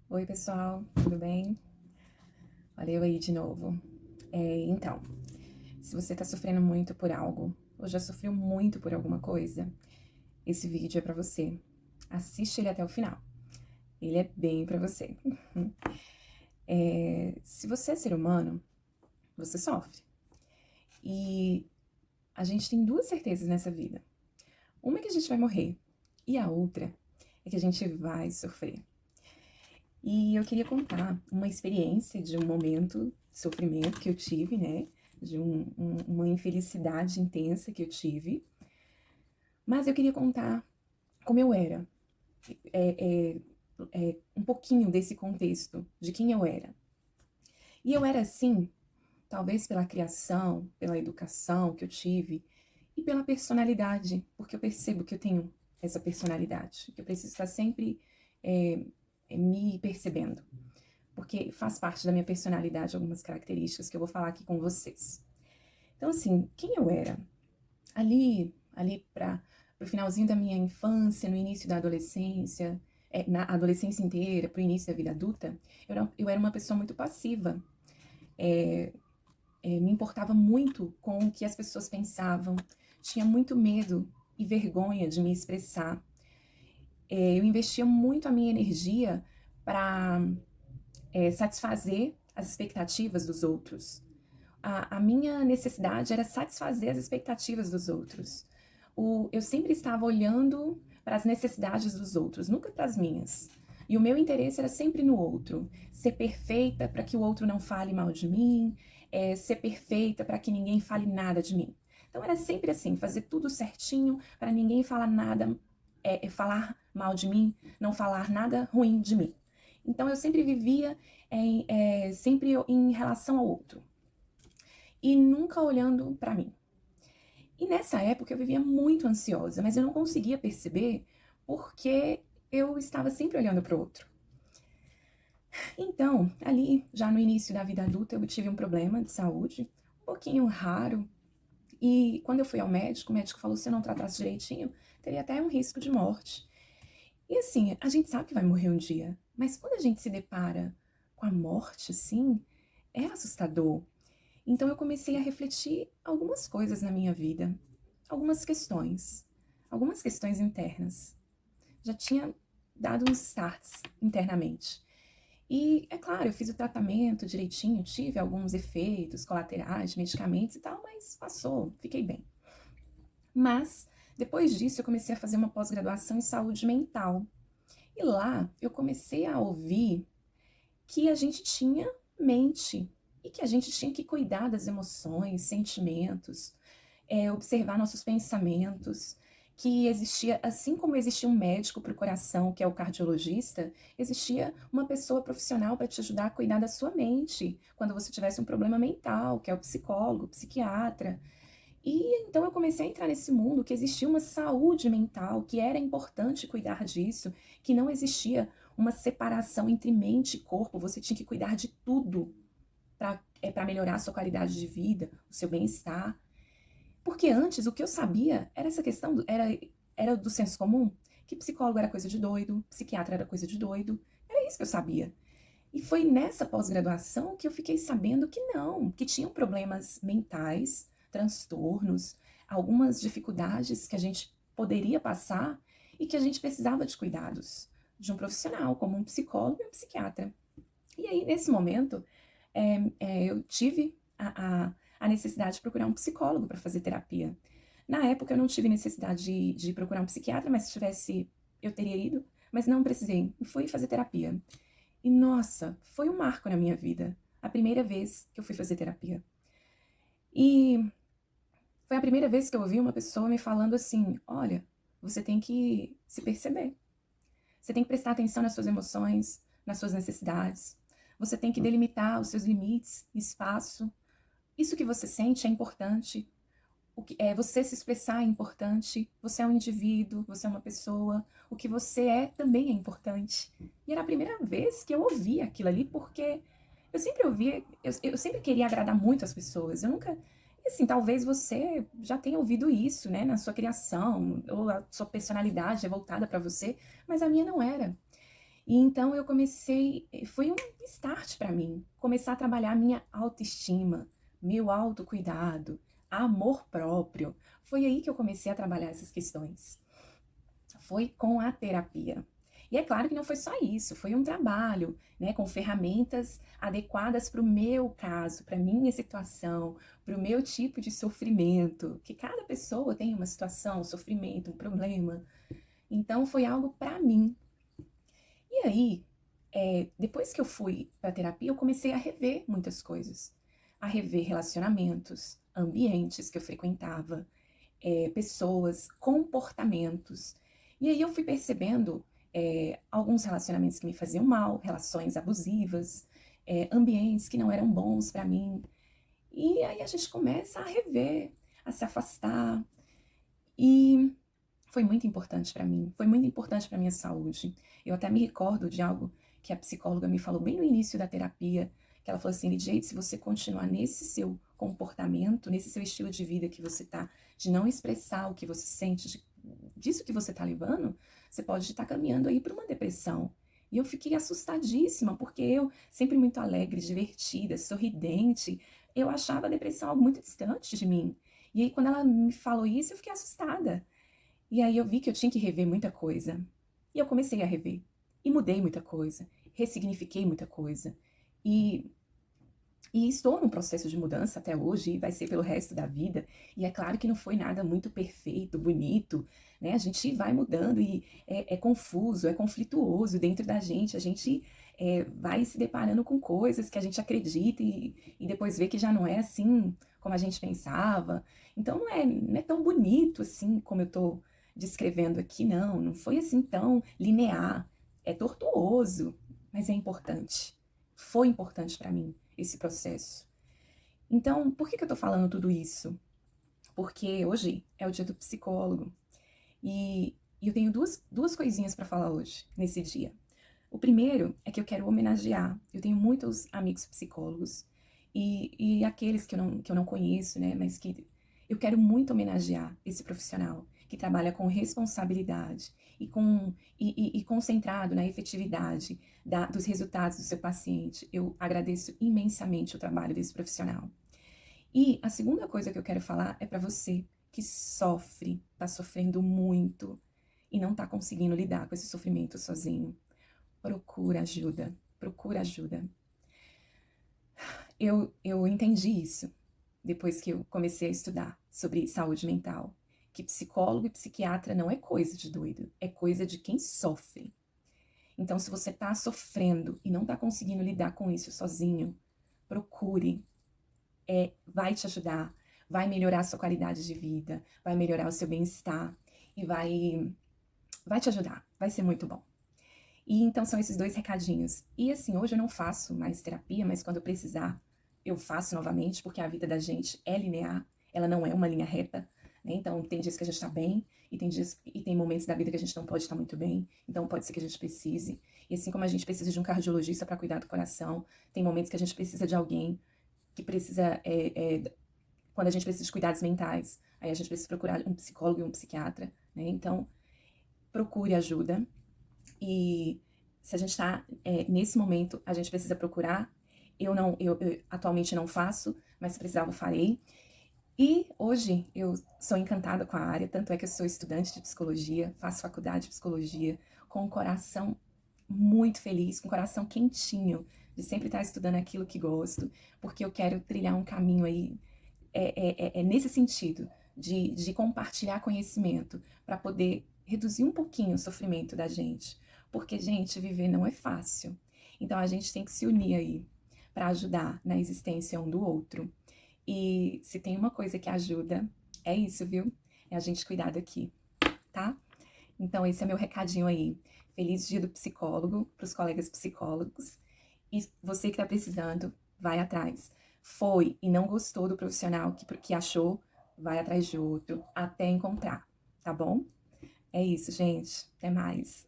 Oi, pessoal, tudo bem? Olha eu aí de novo. Então, se você tá sofrendo muito por algo, ou já sofreu muito por alguma coisa, esse vídeo é pra você. Assiste ele até o final. Ele é bem pra você. Se você é ser humano, você sofre. E a gente tem duas certezas nessa vida. Uma é que a gente vai morrer, e a outra é que a gente vai sofrer. E eu queria contar uma experiência de um momento de sofrimento que eu tive, né? De uma infelicidade intensa que eu tive. Mas eu queria contar como eu era. É, é, um pouquinho desse contexto de quem eu era. E eu era assim, talvez pela criação, pela educação que eu tive e pela personalidade, porque eu percebo que eu tenho essa personalidade, que eu preciso estar sempre é, me percebendo. Porque faz parte da minha personalidade algumas características que eu vou falar aqui com vocês. Então, assim, quem eu era? Ali para o finalzinho da minha infância, no início da adolescência, na adolescência inteira, para o início da vida adulta, eu era uma pessoa muito passiva. Me importava muito com o que as pessoas pensavam, tinha muito medo e vergonha de me expressar. Eu investia muito a minha energia para satisfazer as expectativas dos outros. A minha necessidade era satisfazer as expectativas dos outros. Eu sempre estava olhando para as necessidades dos outros, nunca para as minhas. E o meu interesse era sempre no outro. Ser perfeita para que o outro não fale mal de mim, ser perfeita para que ninguém fale nada de mim. Então era sempre assim, fazer tudo certinho para ninguém falar nada, falar mal de mim, não falar nada ruim de mim. Então eu sempre vivia sempre em relação ao outro e nunca olhando para mim. E nessa época eu vivia muito ansiosa, mas eu não conseguia perceber porque eu estava sempre olhando para o outro. Então, ali, já no início da vida adulta, eu tive um problema de saúde, um pouquinho raro. E quando eu fui ao médico, o médico falou: se eu não tratasse direitinho, teria até um risco de morte. E assim, a gente sabe que vai morrer um dia, mas quando a gente se depara com a morte, assim, é assustador. Então eu comecei a refletir algumas coisas na minha vida, algumas questões internas. Já tinha dado uns starts internamente. E é claro, eu fiz o tratamento direitinho, tive alguns efeitos colaterais de medicamentos e tal, mas passou, fiquei bem. Mas depois disso eu comecei a fazer uma pós-graduação em saúde mental. E lá eu comecei a ouvir que a gente tinha mente e que a gente tinha que cuidar das emoções, sentimentos, observar nossos pensamentos, que existia, assim como existia um médico para o coração, que é o cardiologista, existia uma pessoa profissional para te ajudar a cuidar da sua mente, quando você tivesse um problema mental, que é o psicólogo, o psiquiatra. E então eu comecei a entrar nesse mundo que existia uma saúde mental, que era importante cuidar disso, que não existia uma separação entre mente e corpo, você tinha que cuidar de tudo para melhorar a sua qualidade de vida, o seu bem-estar. Porque antes o que eu sabia era essa questão, era do senso comum, que psicólogo era coisa de doido, psiquiatra era coisa de doido, era isso que eu sabia. E foi nessa pós-graduação que eu fiquei sabendo que não, que tinham problemas mentais, transtornos, algumas dificuldades que a gente poderia passar e que a gente precisava de cuidados de um profissional, como um psicólogo e um psiquiatra. E aí, nesse momento, eu tive a necessidade de procurar um psicólogo para fazer terapia. Na época, eu não tive necessidade de procurar um psiquiatra, mas se tivesse, eu teria ido, mas não precisei, e fui fazer terapia. E nossa, foi um marco na minha vida. A primeira vez que eu fui fazer terapia. E foi a primeira vez que eu ouvi uma pessoa me falando assim: olha, você tem que se perceber. Você tem que prestar atenção nas suas emoções, nas suas necessidades. Você tem que delimitar os seus limites, espaço. Isso que você sente é importante. Você se expressar é importante. Você é um indivíduo, você é uma pessoa. O que você é também é importante. E era a primeira vez que eu ouvia aquilo ali, porque eu sempre ouvia, eu sempre queria agradar muito as pessoas. Eu nunca. E assim, talvez você já tenha ouvido isso, né, na sua criação, ou a sua personalidade é voltada para você, mas a minha não era. E então eu comecei, foi um start para mim, começar a trabalhar minha autoestima, meu autocuidado, amor próprio. Foi aí que eu comecei a trabalhar essas questões. Foi com a terapia. E é claro que não foi só isso, foi um trabalho, né, com ferramentas adequadas para o meu caso, para a minha situação, para o meu tipo de sofrimento, que cada pessoa tem uma situação, um sofrimento, um problema. Então foi algo para mim. E aí, depois que eu fui para terapia, eu comecei a rever muitas coisas, a rever relacionamentos, ambientes que eu frequentava, pessoas, comportamentos. E aí eu fui percebendo alguns relacionamentos que me faziam mal, relações abusivas, ambientes que não eram bons para mim. E aí a gente começa a rever, a se afastar. E foi muito importante para mim, foi muito importante para minha saúde. Eu até me recordo de algo que a psicóloga me falou bem no início da terapia, que ela falou assim, Lidiane, se você continuar nesse seu comportamento, nesse seu estilo de vida que você tá, de não expressar o que você sente, disso que você tá levando, você pode estar caminhando aí para uma depressão. E eu fiquei assustadíssima, porque eu, sempre muito alegre, divertida, sorridente, eu achava a depressão algo muito distante de mim. E aí, quando ela me falou isso, eu fiquei assustada. E aí eu vi que eu tinha que rever muita coisa. E eu comecei a rever. E mudei muita coisa. Ressignifiquei muita coisa. E, e estou num processo de mudança até hoje e vai ser pelo resto da vida. E é claro que não foi nada muito perfeito, bonito, né? A gente vai mudando e é confuso, é conflituoso dentro da gente. A gente vai se deparando com coisas que a gente acredita e depois vê que já não é assim como a gente pensava. Então não é tão bonito assim como eu tô descrevendo aqui, não. Não foi assim tão linear. É tortuoso, mas é importante. Foi importante para mim esse processo. Então, por que eu tô falando tudo isso? Porque hoje é o dia do psicólogo e eu tenho duas coisinhas para falar hoje, nesse dia. O primeiro é que eu quero homenagear. Eu tenho muitos amigos psicólogos e aqueles que eu não conheço, né, mas que eu quero muito homenagear esse profissional que trabalha com responsabilidade e concentrado na efetividade dos resultados do seu paciente. Eu agradeço imensamente o trabalho desse profissional. E a segunda coisa que eu quero falar é para você que sofre, está sofrendo muito e não está conseguindo lidar com esse sofrimento sozinho. Procura ajuda, procura ajuda. Eu entendi isso depois que eu comecei a estudar sobre saúde mental, que psicólogo e psiquiatra não é coisa de doido, é coisa de quem sofre. Então, se você está sofrendo e não está conseguindo lidar com isso sozinho, procure. Vai te ajudar, vai melhorar a sua qualidade de vida, vai melhorar o seu bem-estar e vai te ajudar, vai ser muito bom. E então são esses dois recadinhos. E assim, hoje eu não faço mais terapia, mas quando eu precisar, eu faço novamente, porque a vida da gente é linear, ela não é uma linha reta, né? Então tem dias que a gente tá bem, e tem dias e tem momentos da vida que a gente não pode estar muito bem, então pode ser que a gente precise. E assim como a gente precisa de um cardiologista para cuidar do coração, tem momentos que a gente precisa de alguém que precisa, quando a gente precisa de cuidados mentais, aí a gente precisa procurar um psicólogo e um psiquiatra, né? Então procure ajuda. E se a gente está nesse momento, a gente precisa procurar. Eu atualmente não faço, mas se precisar eu farei. E hoje eu sou encantada com a área, tanto é que eu sou estudante de psicologia, faço faculdade de psicologia, com um coração muito feliz, com um coração quentinho, de sempre estar estudando aquilo que gosto, porque eu quero trilhar um caminho aí, nesse sentido, de compartilhar conhecimento, para poder reduzir um pouquinho o sofrimento da gente. Porque, gente, viver não é fácil. Então a gente tem que se unir aí para ajudar na existência um do outro. E se tem uma coisa que ajuda, é isso, viu? É a gente cuidar daqui, tá? Então esse é meu recadinho aí. Feliz dia do psicólogo para os colegas psicólogos. E você que tá precisando, vai atrás. Foi e não gostou do profissional que achou, vai atrás de outro até encontrar, tá bom? É isso, gente. Até mais.